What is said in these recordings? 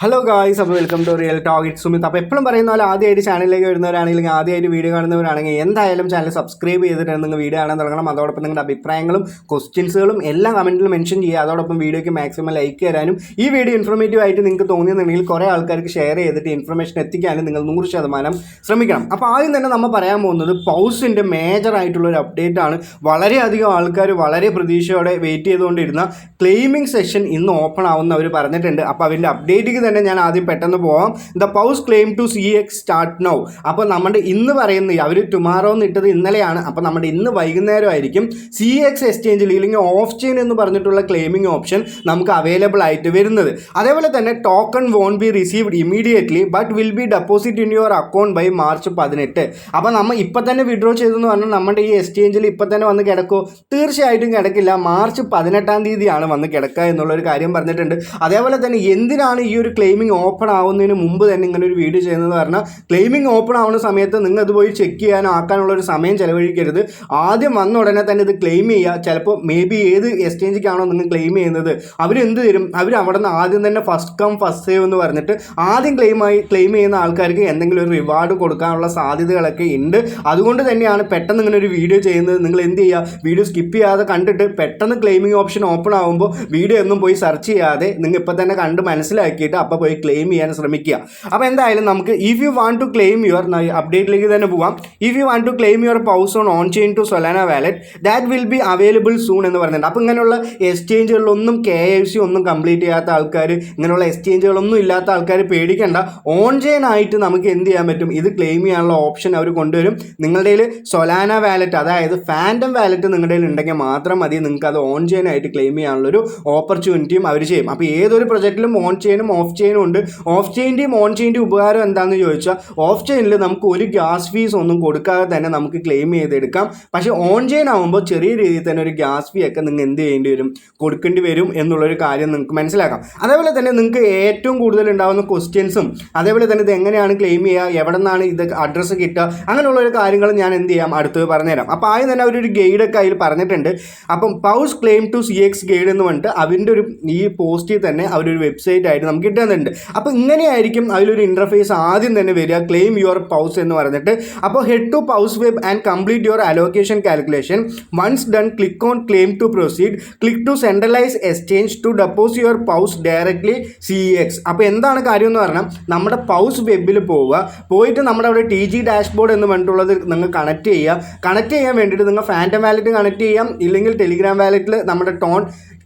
Hello guys, അപ്പോൾ welcome to real talk. It Sumit. അപ്പോൾ എപ്പോഴും പറയുന്ന പോലെ ആദ്യമായിട്ട് ചാനലിലേക്ക് വരുന്നവരാണെങ്കിൽ ആദ്യമായിട്ട് വീഡിയോ കാണുന്നവരാണെങ്കിൽ എന്തായാലും ചാനൽ സബ്സ്ക്രൈബ് ചെയ്തിട്ട് നിങ്ങൾ വീഡിയോ കാണാൻ തുടങ്ങണം. അതോടൊപ്പം നിങ്ങളുടെ അഭിപ്രായങ്ങളും ക്വസ്റ്റ്യൻസുകളും എല്ലാം കമൻറ്റിൽ മെൻഷൻ ചെയ്യുക. അതോടൊപ്പം വീഡിയോയ്ക്ക് മാക്സിമം ലൈക്ക് തരാനും ഈ വീഡിയോ ഇൻഫോർമേറ്റീവ് ആയിട്ട് നിങ്ങൾക്ക് തോന്നിയെന്നുണ്ടെങ്കിൽ കുറേ ആൾക്കാർക്ക് ഷെയർ ചെയ്തിട്ട് ഇൻഫർമേഷൻ എത്തിക്കാനും നിങ്ങൾ 100% ശ്രമിക്കണം. അപ്പോൾ ആദ്യം തന്നെ നമ്മൾ പറയാൻ പോകുന്നത് പൗസിൻ്റെ മേജർ ആയിട്ടുള്ളൊരു അപ്ഡേറ്റ് ആണ്. വളരെയധികം ആൾക്കാർ വളരെ പ്രതീക്ഷയോടെ വെയിറ്റ് ചെയ്തുകൊണ്ടിരുന്ന ക്ലെയിമിംഗ് സെഷൻ ഇന്ന് ഓപ്പൺ ആവുമെന്ന് അവർ പറഞ്ഞിട്ടുണ്ട്. അപ്പോൾ അതിൻ്റെ അപ്ഡേറ്റിക്ക് തന്നെ ഞാൻ ആദ്യം പെട്ടെന്ന് പോവാം. The pause claim to CX start now. അപ്പോൾ നമ്മുടെ ഇന്ന് പറയുന്നത് അവർ ടുമാറോ എന്ന് ഇട്ടത് ഇന്നലെയാണ്. അപ്പോൾ നമ്മുടെ ഇന്ന് വൈകുന്നേരം ആയിരിക്കും CX എക്സ്ചേഞ്ചിൽ ഇല്ലെങ്കിൽ ഓഫ് ചെയിൻ എന്ന് പറഞ്ഞിട്ടുള്ള ക്ലെയിമിംഗ് ഓപ്ഷൻ നമുക്ക് അവൈലബിൾ ആയിട്ട് വരുന്നത്. അതേപോലെ തന്നെ token won't be received immediately but will be deposit in your account by March 18. അപ്പോൾ നമ്മൾ ഇപ്പം തന്നെ വിഡ്രോ ചെയ്തെന്ന് പറഞ്ഞാൽ നമ്മുടെ ഈ എക്സ്ചേഞ്ചിൽ ഇപ്പം തന്നെ വന്ന് കിടക്കുമോ? തീർച്ചയായിട്ടും കിടക്കില്ല. മാർച്ച് 18 വന്ന് കിടക്കുക എന്നുള്ളൊരു കാര്യം പറഞ്ഞിട്ടുണ്ട്. അതേപോലെ തന്നെ എന്തിനാണ് ഈ ഒരു ക്ലെയിമിംഗ് ഓപ്പൺ ആവുന്നതിന് മുമ്പ് തന്നെ ഇങ്ങനെ ഒരു വീഡിയോ ചെയ്യുന്നത് പറഞ്ഞാൽ ക്ലെയിമിംഗ് ഓപ്പൺ ആവുന്ന സമയത്ത് നിങ്ങൾ അത് പോയി ചെക്ക് ചെയ്യാനോ ആക്കാനുള്ളൊരു സമയം ചിലവഴിക്കരുത്. ആദ്യം വന്ന ഉടനെ തന്നെ ഇത് ക്ലെയിം ചെയ്യുക. ചിലപ്പോൾ മേ ബി ഏത് എക്സ്ചേഞ്ചിക്കാണോ നിങ്ങൾ ക്ലെയിം ചെയ്യുന്നത് അവരെന്ത് തരും? അവർ അവിടെ നിന്ന് ആദ്യം തന്നെ ഫസ്റ്റ് കം ഫസ്റ്റ് സേവ് എന്ന് പറഞ്ഞിട്ട് ആദ്യം ക്ലെയിം ചെയ്യുന്ന ആൾക്കാർക്ക് എന്തെങ്കിലും ഒരു റിവാർഡ് കൊടുക്കാനുള്ള സാധ്യതകളൊക്കെ ഉണ്ട്. അതുകൊണ്ട് തന്നെയാണ് പെട്ടെന്ന് ഇങ്ങനെ ഒരു വീഡിയോ ചെയ്യുന്നത്. നിങ്ങൾ എന്ത് ചെയ്യുക, വീഡിയോ സ്കിപ്പ് ചെയ്യാതെ കണ്ടിട്ട് പെട്ടെന്ന് ക്ലെയിമിംഗ് ഓപ്ഷൻ ഓപ്പൺ ആകുമ്പോൾ വീഡിയോ ഒന്നും പോയി സെർച്ച് ചെയ്യാതെ നിങ്ങൾ ഇപ്പം തന്നെ കണ്ട് മനസ്സിലാക്കിയിട്ട് അപ്പോൾ പോയി ക്ലെയിം ചെയ്യാൻ ശ്രമിക്കുക. അപ്പോൾ എന്തായാലും നമുക്ക് if you want to claim your അപ്ഡേറ്റിലേക്ക് തന്നെ പോവാം. If you want to claim your paws on chain to Solana wallet that will be available soon എന്ന് പറയുന്നുണ്ട്. അപ്പോൾ ഇങ്ങനെയുള്ള എക്സ്ചേഞ്ചുകളിലൊന്നും KYC ഒന്നും കംപ്ലീറ്റ് ചെയ്യാത്ത ആൾക്കാർ, ഇങ്ങനെയുള്ള എക്സ്ചേഞ്ചുകളൊന്നും ഇല്ലാത്ത ആൾക്കാർ പേടിക്കേണ്ട. ഓൺ ചെയിൻ ആയിട്ട് നമുക്ക് എന്ത് ചെയ്യാൻ പറ്റും? ഇത് ക്ലെയിം ചെയ്യാനുള്ള ഓപ്ഷൻ അവർ കൊണ്ടുവരും. നിങ്ങളുടെ കയ്യിൽ സൊലാന വാലറ്റ്, അതായത് ഫാൻറ്റം വാലറ്റ് നിങ്ങളുടെ കയ്യിൽ ഉണ്ടെങ്കിൽ മാത്രം മതി നിങ്ങൾക്ക് അത് ഓൺ ചെയിൻ ആയിട്ട് ക്ലെയിം ചെയ്യാനുള്ളൊരു ഓപ്പർച്യൂണിറ്റിയും അവർ ചെയ്യും. അപ്പോൾ ഏതൊരു പ്രൊജക്റ്റിലും ഓൺ ചെയിനും ഓഫ് ചെയിനും ഉണ്ട്. ഓഫ് ചെയിൻ്റെയും ഓൺ ചെയിൻ്റെയും ഉപകാരം എന്താണെന്ന് ചോദിച്ചാൽ ഓഫ് ചെയിനിൽ നമുക്ക് ഒരു ഗ്യാസ് ഫീസ് ഒന്നും കൊടുക്കാതെ തന്നെ നമുക്ക് ക്ലെയിം ചെയ്തെടുക്കാം. പക്ഷേ ഓൺ ചെയിൻ ആകുമ്പോൾ ചെറിയ രീതിയിൽ തന്നെ ഒരു ഗ്യാസ് ഫീ ഒക്കെ നിങ്ങൾ എന്ത് ചെയ്യേണ്ടി വരും? കൊടുക്കേണ്ടി വരും എന്നുള്ളൊരു കാര്യം നിങ്ങൾക്ക് മനസ്സിലാക്കാം. അതേപോലെ തന്നെ നിങ്ങൾക്ക് ഏറ്റവും കൂടുതൽ ഉണ്ടാകുന്ന ക്വസ്റ്റ്യൻസും അതേപോലെ തന്നെ ഇത് എങ്ങനെയാണ് ക്ലെയിം ചെയ്യുക, എവിടെ നിന്നാണ് ഇത് അഡ്രസ്സ് കിട്ടുക, അങ്ങനെയുള്ളൊരു കാര്യങ്ങൾ ഞാൻ എന്ത് ചെയ്യാം അടുത്ത് പറഞ്ഞുതരാം. അപ്പോൾ ആദ്യം തന്നെ അവരൊരു ഗൈഡൊക്കെ അതിൽ പറഞ്ഞിട്ടുണ്ട്. അപ്പം pause claim to CX guide എന്ന് പറഞ്ഞിട്ട് അവൻ്റെ ഒരു ഈ പോസ്റ്റിൽ തന്നെ അവരൊരു വെബ്സൈറ്റ് ആയിട്ട് നമുക്ക് കിട്ടുന്നുണ്ട്. അപ്പോൾ ഇങ്ങനെയായിരിക്കും അതിലൊരു ഇൻ്റർഫേസ് ആദ്യം തന്നെ വരിക, ക്ലെയിം യുവർ പൗസ് എന്ന് പറഞ്ഞിട്ട്. അപ്പോൾ head to pause web and complete your allocation calculation. Once done click on claim to proceed. Click to centralise exchange to deposit your pause directly CX. അപ്പോൾ എന്താണ് കാര്യം എന്ന് പറഞ്ഞാൽ നമ്മുടെ പൗസ് വെബിൽ പോയിട്ട് നമ്മുടെ അവിടെ TG ഡാഷ്ബോർഡ് എന്ന് പറഞ്ഞിട്ടുള്ളത് നിങ്ങൾ കണക്ട് ചെയ്യാൻ വേണ്ടിയിട്ട് നിങ്ങൾ ഫാൻറ്റം വാലറ്റ് കണക്ട് ചെയ്യാം, ഇല്ലെങ്കിൽ ടെലിഗ്രാം വാലറ്റിൽ നമ്മുടെ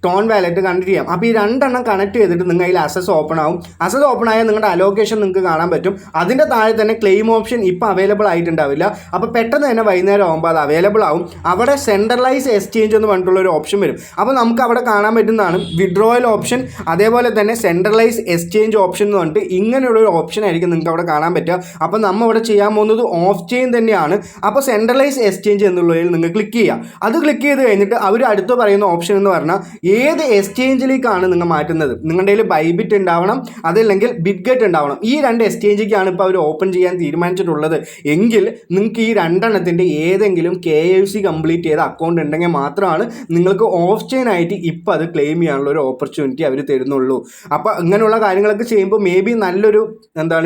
ടോൺ വാലറ്റ് കണക്ട് ചെയ്യാം. അപ്പോൾ ഈ രണ്ടെണ്ണം കണക്ട് ചെയ്തിട്ട് നിങ്ങൾ അതിൽ അസസ് ഓപ്പൺ ആവും. അസസ് ഓപ്പൺ ആയാൽ നിങ്ങളുടെ അലോക്കേഷൻ നിങ്ങൾക്ക് കാണാൻ പറ്റും. അതിൻ്റെ താഴെ തന്നെ ക്ലെയിം ഓപ്ഷൻ ഇപ്പോൾ അവൈലബിൾ ആയിട്ടുണ്ടാവില്ല. അപ്പോൾ പെട്ടെന്ന് തന്നെ വൈകുന്നേരം ആകുമ്പോൾ അത് അവൈലബിൾ ആവും. അവിടെ സെൻട്രലൈസ് എക്സ്ചേഞ്ച് എന്ന് പറഞ്ഞിട്ടുള്ളൊരു ഓപ്ഷൻ വരും. അപ്പോൾ നമുക്ക് അവിടെ കാണാൻ പറ്റുന്നതാണ് വിഡ്രോവൽ ഓപ്ഷൻ, അതേപോലെ തന്നെ സെൻട്രലൈസ് എക്സ്ചേഞ്ച് ഓപ്ഷൻ എന്ന് പറഞ്ഞിട്ട് ഇങ്ങനെയുള്ളൊരു ഓപ്ഷൻ ആയിരിക്കും നിങ്ങൾക്ക് അവിടെ കാണാൻ പറ്റുക. അപ്പോൾ നമ്മൾ ഇവിടെ ചെയ്യാൻ പോകുന്നത് ഓഫ് ചെയിൻ തന്നെയാണ്. അപ്പോൾ സെൻട്രലൈസ് എക്സ്ചേഞ്ച് എന്നുള്ളതിൽ നിങ്ങൾ ക്ലിക്ക് ചെയ്യുക. അത് ക്ലിക്ക് ചെയ്ത് കഴിഞ്ഞിട്ട് അവർ അടുത്ത് പറയുന്ന ഓപ്ഷൻ എന്ന് പറഞ്ഞാൽ ഏത് എക്സ്ചേഞ്ചിലേക്കാണ് നിങ്ങൾ മാറ്റുന്നത്. നിങ്ങളുടെ കയ്യിൽ ബൈബിറ്റ് ഉണ്ടാവണം, അതല്ലെങ്കിൽ ബിറ്റ്ഗെറ്റ് ഉണ്ടാവണം. ഈ രണ്ട് എക്സ്ചേഞ്ചിലേക്കാണ് ഇപ്പോൾ അവർ ഓപ്പൺ ചെയ്യാൻ തീരുമാനിച്ചിട്ടുള്ളത്. എങ്കിൽ നിങ്ങൾക്ക് ഈ രണ്ടെണ്ണത്തിൻ്റെ ഏതെങ്കിലും KYC കംപ്ലീറ്റ് ചെയ്ത അക്കൗണ്ട് ഉണ്ടെങ്കിൽ മാത്രമാണ് നിങ്ങൾക്ക് ഓഫ് ചെയിൻ ആയിട്ട് ഇപ്പോൾ അത് ക്ലെയിം ചെയ്യാനുള്ള ഒരു ഓപ്പർച്യൂണിറ്റി അവർ തരുന്നുള്ളൂ. അപ്പോൾ ഇങ്ങനെയുള്ള കാര്യങ്ങളൊക്കെ ചെയ്യുമ്പോൾ മേ ബി നല്ലൊരു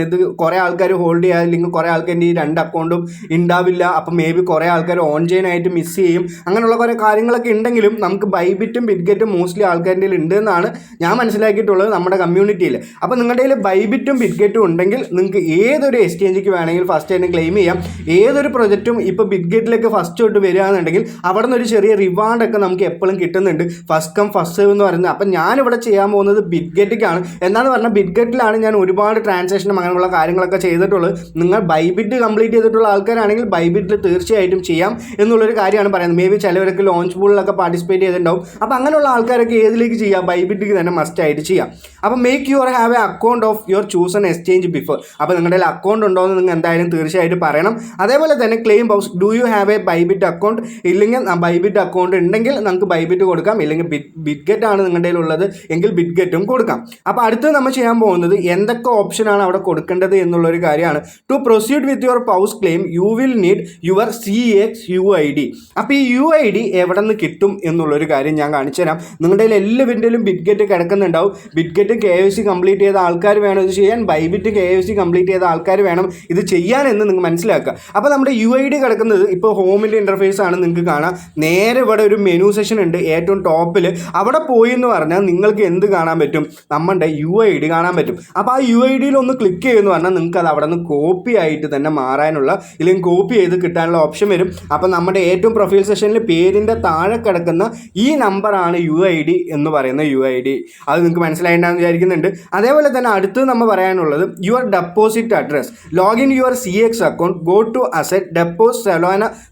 ഇത് കുറേ ആൾക്കാർ ഹോൾഡ് ചെയ്യുക, അല്ലെങ്കിൽ കുറേ ആൾക്കാരുടെ ഈ രണ്ട് അക്കൗണ്ടും ഉണ്ടാവില്ല. അപ്പോൾ മേ ബി കുറേ ആൾക്കാർ ഓൺ ചെയിൻ ആയിട്ട് മിസ് ചെയ്യും. അങ്ങനെയുള്ള കുറേ കാര്യങ്ങളൊക്കെ ഉണ്ടെങ്കിലും നമുക്ക് ബൈബിറ്റും ബിറ്റ്ഗെറ്റും മോസ്റ്റ്ലി ആൾക്കാരുടെ ഉണ്ട് എന്നാണ് ഞാൻ മനസ്സിലാക്കിയിട്ടുള്ളത് നമ്മുടെ കമ്മ്യൂണിറ്റിയിൽ. അപ്പോൾ നിങ്ങളുടെ കയ്യിൽ ബൈബിറ്റും ബിറ്റ്ഗെറ്റും ഉണ്ടെങ്കിൽ നിങ്ങൾക്ക് ഏതൊരു എക്സ്ചേഞ്ചിക്ക് വേണമെങ്കിൽ ഫസ്റ്റ് തന്നെ ക്ലെയിം ചെയ്യാം. ഏതൊരു പ്രൊജക്റ്റും ഇപ്പോൾ ബിറ്റ്ഗെറ്റിലേക്ക് ഫസ്റ്റ് തൊട്ട് വരികയാണെന്നുണ്ടെങ്കിൽ അവിടെ നിന്നൊരു ചെറിയ റിവാർഡൊക്കെ നമുക്ക് എപ്പോഴും കിട്ടുന്നുണ്ട്, ഫസ്റ്റ് കം ഫസ്റ്റ് സേവ് എന്ന് പറയുന്നത്. അപ്പം ഞാനിവിടെ ചെയ്യാൻ പോകുന്നത് ബിറ്റ്ഗെറ്റിക്കാണ്. എന്താണെന്ന് പറഞ്ഞാൽ ബിറ്റ്ഗെറ്റിലാണ് ഞാൻ ഒരുപാട് ട്രാൻസാക്ഷനും അങ്ങനെയുള്ള കാര്യങ്ങളൊക്കെ ചെയ്തിട്ടുള്ളത്. നിങ്ങൾ ബൈബിറ്റ് കംപ്ലീറ്റ് ചെയ്തിട്ടുള്ള ആൾക്കാരാണെങ്കിൽ ബൈബിറ്റിൽ തീർച്ചയായിട്ടും ചെയ്യാം എന്നുള്ളൊരു കാര്യമാണ് പറയുന്നത്. മേ ബി ചിലവരൊക്കെ ലോഞ്ച് പൂളിലൊക്കെ പാർട്ടിസിപ്പേറ്റ് ചെയ്തിട്ടുണ്ടാവും. അപ്പോൾ അങ്ങനെയുള്ള ആൾക്കാരൊക്കെ ഏതിലേക്ക് ചെയ്യാം? ബൈബിറ്റിക്ക് തന്നെ മസ്റ്റ് ആയിട്ട് ചെയ്യാം. അപ്പോൾ make your have A account of your chosen exchange before. അപ്പോൾ നിങ്ങളുടെ അക്കൗണ്ട് ഉണ്ടോ എന്ന് നിങ്ങൾ എന്തായാലും തീർച്ചയായിട്ടും പറയണം. അതേപോലെ തന്നെ claim pause do you have A Bybit account. ഇല്ലെങ്കിൽ ബൈബിറ്റ് അക്കൗണ്ട് ഉണ്ടെങ്കിൽ നമുക്ക് ബൈബിറ്റ് കൊടുക്കാം, ഇല്ലെങ്കിൽ ബിറ്റ്ഗെറ്റ് ആണ് നിങ്ങളുടെ ഉള്ളത് എങ്കിൽ ബിറ്റ്ഗെറ്റും കൊടുക്കാം. അപ്പോൾ അടുത്ത് നമ്മൾ ചെയ്യാൻ പോകുന്നത് എന്തൊക്കെ ഓപ്ഷനാണ് അവിടെ കൊടുക്കേണ്ടത് എന്നുള്ളൊരു കാര്യമാണ്. To proceed with your pause claim you will need your CX UID. അപ്പോൾ ഈ UID എവിടെ നിന്ന് കിട്ടും എന്നുള്ളൊരു കാര്യം ഞാൻ കാണിച്ചു തരാം. നിങ്ങളുടെ കയ്യിൽ എല്ലാവരുടെയും ബിറ്റ്ഗെറ്റ് കിടക്കുന്നുണ്ടാവും. ബിറ്റ്ഗെറ്റ് KYC കംപ്ലീറ്റ് ചെയ്ത ആൾക്കാർ വേണം ഇത് ചെയ്യാൻ, ബൈബിറ്റ് KYC കംപ്ലീറ്റ് ചെയ്ത ആൾക്കാർ വേണം ഇത് ചെയ്യാനെന്ന് നിങ്ങൾ മനസ്സിലാക്കുക. അപ്പോൾ നമ്മുടെ UID കിടക്കുന്നത് ഇപ്പോൾ ഹോമിൻ്റെ ഇൻ്റർഫേസ് ആണ്. നിങ്ങൾക്ക് കാണാം നേരെ ഇവിടെ ഒരു മെനു സെഷൻ ഉണ്ട് ഏറ്റവും ടോപ്പിൽ. അവിടെ പോയി എന്ന് പറഞ്ഞാൽ നിങ്ങൾക്ക് എന്ത് കാണാൻ പറ്റും? നമ്മുടെ UID കാണാൻ പറ്റും. അപ്പോൾ ആ UIDയിൽ ഒന്ന് ക്ലിക്ക് ചെയ്യുമെന്ന് പറഞ്ഞാൽ നിങ്ങൾക്ക് അത് അവിടെ നിന്ന് കോപ്പി ആയിട്ട് തന്നെ മാറാനുള്ള ഇല്ലെങ്കിൽ കോപ്പി ചെയ്ത് കിട്ടാനുള്ള ഓപ്ഷൻ വരും. അപ്പോൾ നമ്മുടെ ഏറ്റവും പ്രൊഫൈൽ സെഷനിൽ പേരിൻ്റെ താഴെ കിടക്കുന്ന ഈ നമ്പറാണ് UID എന്ന് പറയുന്ന UID. അത് നിങ്ങൾക്ക് മനസ്സിലായിട്ടുണ്ടെന്ന് വിചാരിക്കുന്നുണ്ട്. അതേപോലെ തന്നെ അടുത്ത് നമ്മൾ പറയാനുള്ളത് your deposit address. Login your CX account, go to asset, deposit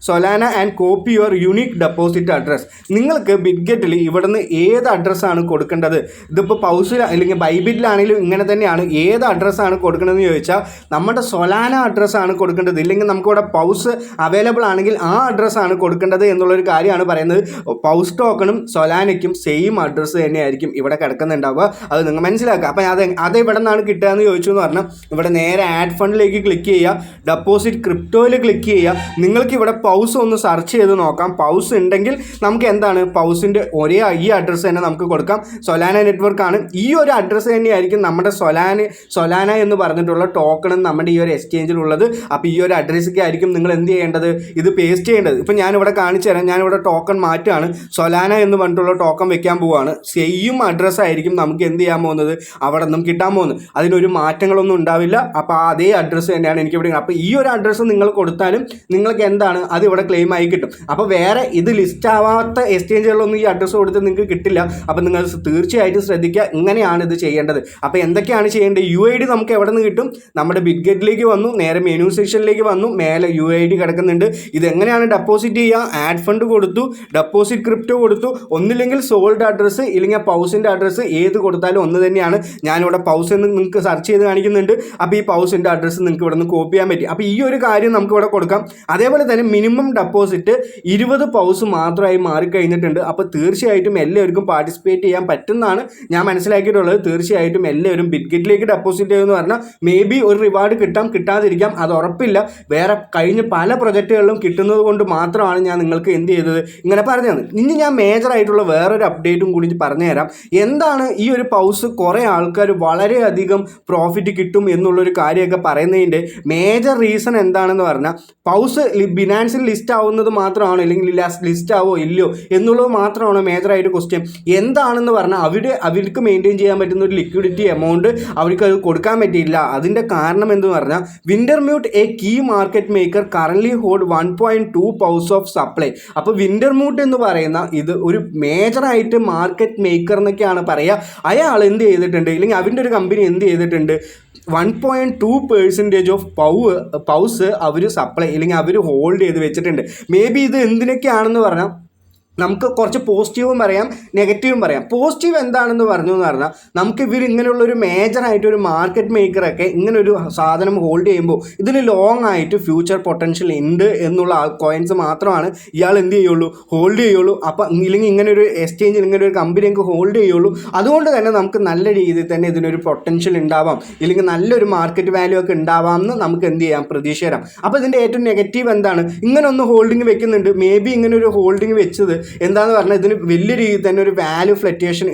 Solana and copy your unique deposit address. നിങ്ങൾക്ക് ബിറ്റ്ഗെറ്റിൽ ഇവിടുന്ന് ഏത് അഡ്രസ്സാണ് കൊടുക്കേണ്ടത്? ഇതിപ്പോൾ പൗസിൽ അല്ലെങ്കിൽ ബൈബിറ്റിലാണെങ്കിലും ഇങ്ങനെ തന്നെയാണ്. ഏത് അഡ്രസ്സാണ് കൊടുക്കേണ്ടതെന്ന് ചോദിച്ചാൽ നമ്മുടെ സൊലാന അഡ്രസ്സാണ് കൊടുക്കേണ്ടത്. ഇല്ലെങ്കിൽ നമുക്കിവിടെ പൗസ് അവൈലബിൾ ആണെങ്കിൽ ആ അഡ്രസ്സാണ് കൊടുക്കേണ്ടത് എന്നുള്ളൊരു കാര്യമാണ് പറയുന്നത്. പൗസ് ടോക്കണും സൊലാനയ്ക്കും സെയിം അഡ്രസ്സ് തന്നെയായിരിക്കും ഇവിടെ കിടക്കുന്നുണ്ടാവുക. അത് നിങ്ങൾ മനസ്സിലാക്കുക. അപ്പോൾ അത് ഇവിടെ നിന്നാണ് കിട്ടുക എന്ന് ചോദിച്ചു എന്ന് പറഞ്ഞാൽ ഇവിടെ നേരെ ആഡ് ഫണ്ടിലേക്ക് ക്ലിക്ക് ചെയ്യുക, ഡെപ്പോസിറ്റ് ക്രിപ്റ്റോയിൽ ക്ലിക്ക് ചെയ്യുക. നിങ്ങൾക്ക് ഇവിടെ പൗസ് ഒന്ന് സെർച്ച് ചെയ്ത് നോക്കാം. പൗസ് ഉണ്ടെങ്കിൽ നമുക്ക് എന്താണ് പൗസിൻ്റെ ഈ അഡ്രസ്സ് തന്നെ നമുക്ക് കൊടുക്കാം. സൊലാന നെറ്റ്വർക്കാണ്. ഈ ഒരു അഡ്രസ്സ് തന്നെയായിരിക്കും നമ്മുടെ സൊലാന എന്ന് പറഞ്ഞിട്ടുള്ള ടോക്കണും നമ്മുടെ ഈ ഒരു എക്സ്ചേഞ്ചിലുള്ളത്. അപ്പോൾ ഈ ഒരു അഡ്രസ്സൊക്കെ ആയിരിക്കും നിങ്ങൾ എന്ത് ചെയ്യേണ്ടത്? ഇത് പേസ്റ്റ് ചെയ്യേണ്ടത്. ഇപ്പോൾ ഞാനിവിടെ കാണിച്ചു തരാം. ഞാനിവിടെ ടോക്കൺ മാറ്റുകയാണ്. സൊലാന എന്ന് പറഞ്ഞിട്ടുള്ള ടോക്കൺ വെക്കാൻ പോവുകയാണ്. സെയിം അഡ്രസ്സായിരിക്കും നമുക്ക് എന്ത് ചെയ്യാൻ പോകുന്നത്? അവിടെ നിന്നും കിട്ടാൻ പോകുന്നത്. അതിനൊരു മാറ്റങ്ങളൊന്നും ഉണ്ടാവില്ല. അപ്പോൾ അതേ അഡ്രസ്സ് തന്നെയാണ് എനിക്കിവിടെ. അപ്പോൾ ഈ ഒരു അഡ്രസ്സ് നിങ്ങൾ കൊടുത്താലും നിങ്ങൾക്ക് എന്താണ് അത് ഇവിടെ ക്ലെയിം ആയി കിട്ടും. അപ്പോൾ വേറെ ഇത് ലിസ്റ്റ് ആവാത്ത എക്സ്ചേഞ്ചുകളിലൊന്നും ഈ അഡ്രസ്സ് കൊടുത്ത് നിങ്ങൾക്ക് കിട്ടില്ല. അപ്പോൾ നിങ്ങൾ തീർച്ചയായിട്ടും ശ്രദ്ധിക്കുക. ഇങ്ങനെയാണ് ഇത് ചെയ്യേണ്ടത്. അപ്പോൾ എന്തൊക്കെയാണ് ചെയ്യേണ്ടത്? UID നമുക്ക് എവിടെ നിന്ന് കിട്ടും? നമ്മുടെ ബിറ്റ്ഗെറ്റിലേക്ക് വന്നു, നേരെ മെനു സെക്ഷനിലേക്ക് വന്നു, മേലെ UID കിടക്കുന്നുണ്ട്. ഇതെങ്ങനെയാണ് ഡെപ്പോസിറ്റ് ചെയ്യുക? ആഡ് ഫണ്ട് കൊടുത്തു, ഡെപ്പോസിറ്റ് ക്രിപ്റ്റോ കൊടുത്തു, ഒന്നില്ലെങ്കിൽ സോൾഡ് അഡ്രസ്സ് ഇല്ലെങ്കിൽ പൗസിൻ്റെ അഡ്രസ്സ് ഏത് കൊടുത്താലും ഒന്ന് തന്നെയാണ്. ഞാനിവിടെ പൗസ് എന്ന് നിങ്ങൾക്ക് സെർച്ച് ചെയ്ത് കാണിക്കുന്നുണ്ട്. അപ്പോൾ ഈ പൗസിൻ്റെ അഡ്രസ്സ് നിങ്ങൾക്ക് ഇവിടെ നിന്ന് കോപ്പി ചെയ്യാൻ പറ്റും. അപ്പോൾ ഈ ഒരു കാര്യം നമുക്ക് ഇവിടെ കൊടുക്കാം. അതേപോലെ തന്നെ മിനിമം ഡെപ്പോസിറ്റ് 20 പൗസ് മാത്രമായി മാറിക്കഴിഞ്ഞിട്ടുണ്ട്. അപ്പോൾ തീർച്ചയായിട്ടും എല്ലാവർക്കും പാർട്ടിസിപ്പേറ്റ് ചെയ്യാൻ പറ്റുന്നതാണ് ഞാൻ മനസ്സിലാക്കിയിട്ടുള്ളത്. തീർച്ചയായിട്ടും എല്ലാവരും ബിറ്റ്ഗെറ്റിലേക്ക് ഡെപ്പോസിറ്റ് ചെയ്യുമെന്ന് പറഞ്ഞാൽ മേ ബി ഒരു റിവാർഡ് കിട്ടാം, കിട്ടാതിരിക്കാം, അത് ഉറപ്പില്ല. വേറെ കഴിഞ്ഞ പല പ്രൊജക്റ്റുകളിലും കിട്ടുന്നത് കൊണ്ട് മാത്രമാണ് ഞാൻ നിങ്ങൾക്ക് എന്ത് ചെയ്തത് ഇങ്ങനെ പറഞ്ഞത്. ഇനി ഞാൻ മേജറായിട്ടുള്ള വേറൊരു അപ്ഡേറ്റും കൂടി പറഞ്ഞുതരാം. എന്താണ് ഈ ഒരു പൗസ് കുറേ ആൾക്കാർ വളരെയധികം പ്രോഫിറ്റ് കിട്ടും എന്നുള്ളൊരു കാര്യമൊക്കെ പറയുന്നതിൻ്റെ മേജർ റീസൺ എന്താണെന്ന് പറഞ്ഞാൽ പൗസ് ബിനാൻസിൽ ലിസ്റ്റ് ആവുന്നത് മാത്രമാണോ അല്ലെങ്കിൽ ലിസ്റ്റ് ആവോ ഇല്ലയോ എന്നുള്ളത് മാത്രമാണോ മേജറായിട്ട് ക്വസ്റ്റ്യൻ? എന്താണെന്ന് പറഞ്ഞാൽ അവർക്ക് മെയിൻറ്റെയിൻ ചെയ്യാൻ പറ്റുന്ന ഒരു ലിക്വിഡിറ്റി എമൗണ്ട് അവർക്ക് അത് കൊടുക്കാൻ പറ്റിയില്ല. അതിൻ്റെ കാരണം എന്ന് പറഞ്ഞാൽ Wintermute a key market maker currently hold 1.2 paws of supply. അപ്പോൾ വിൻ്റർമ്യൂട്ട് എന്ന് പറയുന്ന ഇത് ഒരു മേജറായിട്ട് മാർക്കറ്റ് മേക്കർ എന്നൊക്കെയാണ് പറയുക. അയാൾ എന്ത് ചെയ്തിട്ടുണ്ട് അല്ലെങ്കിൽ അവൻ്റെ ഒരു കമ്പനി എന്ത് ചെയ്തിട്ടുണ്ട്? 1.2% ഓഫ് പൗസ് അവർ സപ്ലൈ അല്ലെങ്കിൽ അവർ ഹോൾഡ് ചെയ്ത് വെച്ചിട്ടുണ്ട്. മേ ബി ഇത് എന്തിനൊക്കെയാണെന്ന് പറഞ്ഞാൽ നമുക്ക് കുറച്ച് പോസിറ്റീവും പറയാം, നെഗറ്റീവും പറയാം. പോസിറ്റീവ് എന്താണെന്ന് പറഞ്ഞു എന്ന് പറഞ്ഞാൽ നമുക്ക് ഇങ്ങനെയുള്ളൊരു മേജറായിട്ടൊരു മാർക്കറ്റ് മേക്കറൊക്കെ ഇങ്ങനൊരു സാധനം ഹോൾഡ് ചെയ്യുമ്പോൾ ഇതിന് ലോങ് ആയിട്ട് ഫ്യൂച്ചർ പൊട്ടൻഷ്യൽ ഉണ്ട് എന്നുള്ള കോയിൻസ് മാത്രമാണ് ഇയാൾ എന്ത് ചെയ്യുള്ളൂ? ഹോൾഡ് ചെയ്യുള്ളൂ. അപ്പം ഇല്ലെങ്കിൽ ഇങ്ങനെ ഒരു എക്സ്ചേഞ്ചിൽ ഇങ്ങനെ ഒരു കമ്പനി നമുക്ക് ഹോൾഡ് ചെയ്യുള്ളൂ. അതുകൊണ്ട് തന്നെ നമുക്ക് നല്ല രീതിയിൽ തന്നെ ഇതിനൊരു പൊട്ടൻഷ്യൽ ഉണ്ടാവാം, ഇല്ലെങ്കിൽ നല്ലൊരു മാർക്കറ്റ് വാല്യൂ ഒക്കെ ഉണ്ടാവാം എന്ന് നമുക്ക് എന്ത് ചെയ്യാം? പ്രതീക്ഷ തരാം. അപ്പോൾ ഇതിൻ്റെ ഏറ്റവും നെഗറ്റീവ് എന്താണ്? ഇങ്ങനെ ഒന്ന് ഹോൾഡിങ് വെക്കുന്നുണ്ട്. മേ ബി ഇങ്ങനെ ഒരു ഹോൾഡിങ് വെച്ചത് എന്താണെന്ന് പറഞ്ഞാൽ ഇതിന് വലിയ രീതിയിൽ തന്നെ ഒരു വാല്യൂ ഫ്ലക്ച്വേഷൻ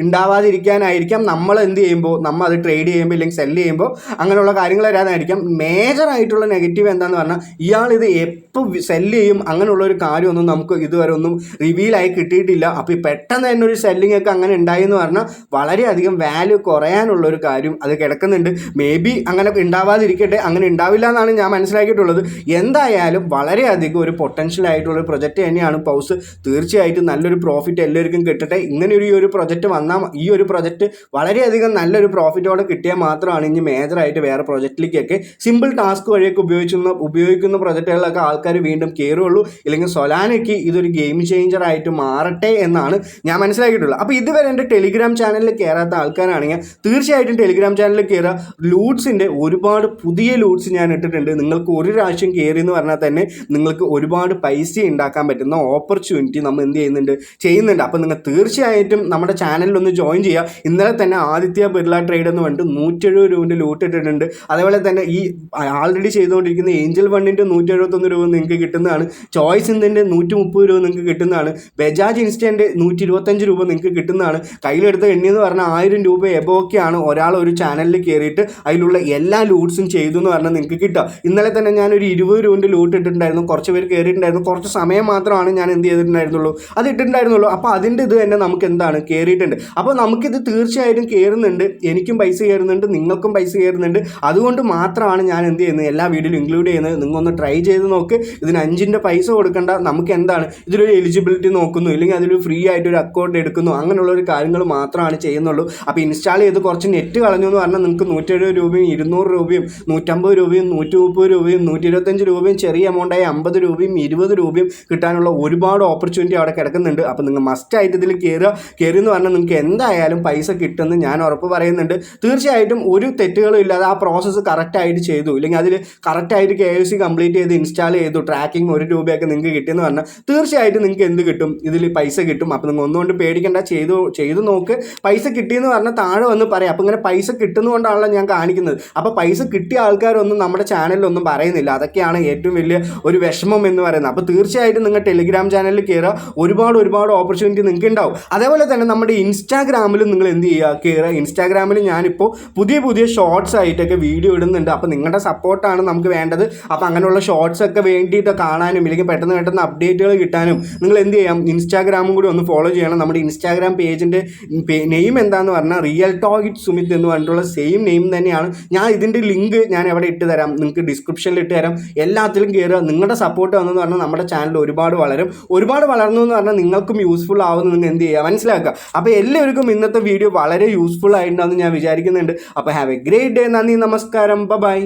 ഉണ്ടാവാതിരിക്കാനായിരിക്കാം നമ്മൾ എന്ത് ചെയ്യുമ്പോൾ നമ്മൾ അത് ട്രേഡ് ചെയ്യുമ്പോൾ ഇല്ലെങ്കിൽ സെല്ല് ചെയ്യുമ്പോൾ അങ്ങനെയുള്ള കാര്യങ്ങൾ വരാനായിരിക്കാം. മേജറായിട്ടുള്ള നെഗറ്റീവ് എന്താണെന്ന് പറഞ്ഞാൽ ഇയാൾ ഇത് എപ്പോൾ സെല്ല് ചെയ്യും അങ്ങനെയുള്ളൊരു കാര്യമൊന്നും നമുക്ക് ഇതുവരെ ഒന്നും റിവീലായി കിട്ടിയിട്ടില്ല. അപ്പോൾ ഈ പെട്ടെന്ന് തന്നെ ഒരു സെല്ലിംഗ് ഒക്കെ അങ്ങനെ ഉണ്ടായി എന്ന് പറഞ്ഞാൽ വളരെയധികം വാല്യൂ കുറയാനുള്ളൊരു കാര്യം അത് കിടക്കുന്നുണ്ട്. മേ ബി അങ്ങനെ ഉണ്ടാവാതിരിക്കട്ടെ, അങ്ങനെ ഉണ്ടാവില്ല എന്നാണ് ഞാൻ മനസ്സിലാക്കിയിട്ടുള്ളത്. എന്തായാലും വളരെയധികം ഒരു പൊട്ടൻഷ്യൽ ആയിട്ടുള്ള പ്രൊജക്റ്റ് തന്നെയാണ് പൗസ്. തീർച്ചയായിട്ടും നല്ലൊരു പ്രോഫിറ്റ് എല്ലാവർക്കും കിട്ടട്ടെ. ഇങ്ങനെ ഒരു പ്രൊജക്റ്റ് വന്നാൽ ഈ ഒരു പ്രൊജക്റ്റ് വളരെയധികം നല്ലൊരു പ്രോഫിറ്റോടെ കിട്ടിയാൽ മാത്രമാണ് ഇനി മേജറായിട്ട് വേറെ പ്രൊജക്റ്റിലേക്കൊക്കെ സിമ്പിൾ ടാസ്ക് വഴിയൊക്കെ ഉപയോഗിക്കുന്ന പ്രൊജക്റ്റുകളിലൊക്കെ ആൾക്കാർ വീണ്ടും കയറുള്ളൂ. ഇല്ലെങ്കിൽ സൊലാനയ്ക്ക് ഇതൊരു ഗെയിം ചേഞ്ചർ ആയിട്ട് മാറട്ടെ എന്നാണ് ഞാൻ മനസ്സിലാക്കിയിട്ടുള്ളത്. അപ്പോൾ ഇതുവരെ എൻ്റെ ടെലിഗ്രാം ചാനലിൽ കയറാത്ത ആൾക്കാരാണെങ്കിൽ തീർച്ചയായിട്ടും ടെലിഗ്രാം ചാനലിൽ കയറുക. ലൂട്ട്സിൻ്റെ ഒരുപാട് പുതിയ ലൂട്ട്സ് ഞാൻ ഇട്ടിട്ടുണ്ട്. നിങ്ങൾക്ക് ഒരു പ്രാവശ്യം കയറി എന്ന് പറഞ്ഞാൽ തന്നെ നിങ്ങൾക്ക് ഒരുപാട് പൈസ ഉണ്ടാക്കാൻ പറ്റുന്ന ഓപ്പർച്യൂണിറ്റി നമ്മൾ എന്ത് ചെയ്യുന്നുണ്ട്. അപ്പോൾ നിങ്ങൾ തീർച്ചയായിട്ടും നമ്മുടെ ചാനലിലൊന്ന് ജോയിൻ ചെയ്യുക. ഇന്നലെ തന്നെ ആദിത്യ ബിർള ട്രേഡ് എന്ന് പറഞ്ഞിട്ട് 170 രൂപൻ്റെ ലൂട്ട് ഇട്ടിട്ടുണ്ട്. അതേപോലെ തന്നെ ഈ ആൾറെഡി ചെയ്തുകൊണ്ടിരിക്കുന്ന ഏഞ്ചൽ വണ്ണിൻ്റെ 171 രൂപ നിങ്ങൾക്ക് കിട്ടുന്നതാണ്. ചോയ്സ് ഇന്ത്യൻ്റെ 130 രൂപ നിങ്ങൾക്ക് കിട്ടുന്നതാണ്. ബജാജ് ഇൻസ്റ്റൻ്റെ 125 രൂപ നിങ്ങൾക്ക് കിട്ടുന്നതാണ്. കയ്യിലെടുത്ത എണ്ണി എന്ന് പറഞ്ഞാൽ 1000 രൂപ എബോക്കെയാണ് ഒരാൾ ഒരു ചാനലിൽ കയറിയിട്ട് അതിലുള്ള എല്ലാ ലൂട്ട്സും ചെയ്തു എന്ന് പറഞ്ഞാൽ നിങ്ങൾക്ക് കിട്ടുക. ഇന്നലെ തന്നെ ഞാനൊരു 20 രൂപൻ്റെ ലൂട്ട് ഇട്ടിട്ടുണ്ടായിരുന്നു. കുറച്ച് പേര് കയറിയിട്ടുണ്ടായിരുന്നു. കുറച്ച് സമയം മാത്രമാണ് ഞാൻ എന്ത് ചെയ്തിട്ടുണ്ടായിരുന്നുള്ളൂ, അത് ഇട്ടിട്ടുണ്ടായിരുന്നുള്ളൂ. അപ്പോൾ അതിൻ്റെ ഇത് തന്നെ നമുക്ക് എന്താണ് കയറിയിട്ടുണ്ട്. അപ്പോൾ നമുക്കിത് തീർച്ചയായിട്ടും കയറുന്നുണ്ട്. എനിക്കും പൈസ കയറുന്നുണ്ട്, നിങ്ങൾക്കും പൈസ കയറുന്നുണ്ട്. അതുകൊണ്ട് മാത്രമാണ് ഞാൻ എന്ത് ചെയ്യുന്നത്, എല്ലാ വീഡിയോയിലും ഇൻക്ലൂഡ് ചെയ്യുന്നത്. നിങ്ങളൊന്ന് ട്രൈ ചെയ്ത് നോക്ക്. ഇതിന് 5ൻ്റെ പൈസ കൊടുക്കേണ്ട. നമുക്ക് എന്താണ് ഇതിലൊരു എലിജിബിലിറ്റി നോക്കുന്നു, ഇല്ലെങ്കിൽ അതിലൊരു ഫ്രീ ആയിട്ട് ഒരു അക്കൗണ്ട് എടുക്കുന്നു, അങ്ങനെയുള്ളൊരു കാര്യങ്ങൾ മാത്രമാണ് ചെയ്യുന്നുള്ളൂ. അപ്പോൾ ഇൻസ്റ്റാൾ ചെയ്ത് കുറച്ച് നെറ്റ് കളഞ്ഞു എന്ന് പറഞ്ഞാൽ നിങ്ങൾക്ക് 170 രൂപയും 200 രൂപയും 150 രൂപയും 130 രൂപയും 125 രൂപയും ചെറിയ എമൗണ്ടായി 50 രൂപയും 20 രൂപയും കിട്ടാനുള്ള ഒരുപാട് ഓപ്പർച്യൂണിറ്റി അവിടെ കിടക്കുന്നുണ്ട്. അപ്പോൾ നിങ്ങൾ മസ്റ്റായിട്ട് ഇതിൽ കയറിയെന്ന് പറഞ്ഞാൽ നിങ്ങൾക്ക് എന്തായാലും പൈസ കിട്ടുമെന്ന് ഞാൻ ഉറപ്പ് പറയുന്നുണ്ട്. തീർച്ചയായിട്ടും ഒരു തെറ്റുകളും ഇല്ലാതെ ആ പ്രോസസ്സ് കറക്റ്റായിട്ട് ചെയ്തു, ഇല്ലെങ്കിൽ അതിൽ കറക്റ്റായിട്ട് KYC കംപ്ലീറ്റ് ചെയ്ത് ഇൻസ്റ്റാൾ ചെയ്തു, ട്രാക്കിംഗ് 1 രൂപയൊക്കെ നിങ്ങൾക്ക് കിട്ടിയെന്ന് പറഞ്ഞാൽ തീർച്ചയായിട്ടും നിങ്ങൾക്ക് എന്ത് കിട്ടും, ഇതിൽ പൈസ കിട്ടും. അപ്പോൾ നിങ്ങൾ ഒന്നുകൊണ്ട് പേടിക്കേണ്ട, ചെയ്തു നോക്ക്. പൈസ കിട്ടിയെന്ന് പറഞ്ഞാൽ താഴെ വന്ന് പറയാം. അപ്പോൾ ഇങ്ങനെ പൈസ കിട്ടുന്നതുകൊണ്ടാണല്ലോ ഞാൻ കാണിക്കുന്നത്. അപ്പോൾ പൈസ കിട്ടിയ ആൾക്കാരൊന്നും നമ്മുടെ ചാനലിലൊന്നും പറയുന്നില്ല. അതൊക്കെയാണ് ഏറ്റവും വലിയ ഒരു വിഷമം എന്ന് പറയുന്നത്. അപ്പോൾ തീർച്ചയായിട്ടും നിങ്ങൾ ടെലിഗ്രാം ചാനലിൽ കയറുക. ഒരുപാട് ഓപ്പർച്യൂണിറ്റി നിങ്ങൾക്ക് ഉണ്ടാവും. അതേപോലെ തന്നെ നമ്മുടെ ഇൻസ്റ്റാഗ്രാമിലും നിങ്ങൾ എന്ത് ചെയ്യുക, കയറുക. ഇൻസ്റ്റാഗ്രാമിൽ ഞാനിപ്പോൾ പുതിയ ഷോർട്സ് ആയിട്ടൊക്കെ വീഡിയോ ഇടുന്നുണ്ട്. അപ്പോൾ നിങ്ങളുടെ സപ്പോർട്ടാണ് നമുക്ക് വേണ്ടത്. അപ്പോൾ അങ്ങനെയുള്ള ഷോർട്സ് ഒക്കെ വേണ്ടിയിട്ട് കാണാനും ഇല്ലെങ്കിൽ പെട്ടെന്ന് അപ്ഡേറ്റുകൾ കിട്ടാനും നിങ്ങൾ എന്ത് ചെയ്യാം, ഇൻസ്റ്റാഗ്രാമും കൂടി ഒന്ന് ഫോളോ ചെയ്യണം. നമ്മുടെ ഇൻസ്റ്റാഗ്രാം പേജിൻ്റെ നെയിം എന്താണെന്ന് പറഞ്ഞാൽ റിയൽ ടോക്ക് വിത്ത് സുമിത് എന്ന് പറഞ്ഞിട്ടുള്ള സെയിം നെയിം തന്നെയാണ്. ഞാൻ ഇതിൻ്റെ ലിങ്ക് ഞാൻ എവിടെ ഇട്ട് തരാം, നിങ്ങൾക്ക് ഡിസ്ക്രിപ്ഷനിൽ ഇട്ട് തരാം. എല്ലാത്തിലും കയറുക. നിങ്ങളുടെ സപ്പോർട്ട് വന്നെന്ന് പറഞ്ഞാൽ നമ്മുടെ ചാനൽ ഒരുപാട് വളർന്നു എന്ന് പറഞ്ഞാൽ നിങ്ങൾക്കും യൂസ്ഫുൾ ആവുമെന്ന് നിങ്ങൾ എന്ത് ചെയ്യുക, മനസ്സിലാക്കുക. അപ്പോൾ എല്ലാവർക്കും ഇന്നത്തെ വീഡിയോ വളരെ യൂസ്ഫുൾ ആയിട്ടുണ്ടെന്ന് ഞാൻ വിചാരിക്കുന്നുണ്ട്. അപ്പോൾ ഹാവ് എ ഗ്രേറ്റ് ഡേ. നന്ദി, നമസ്കാരം, ബൈ.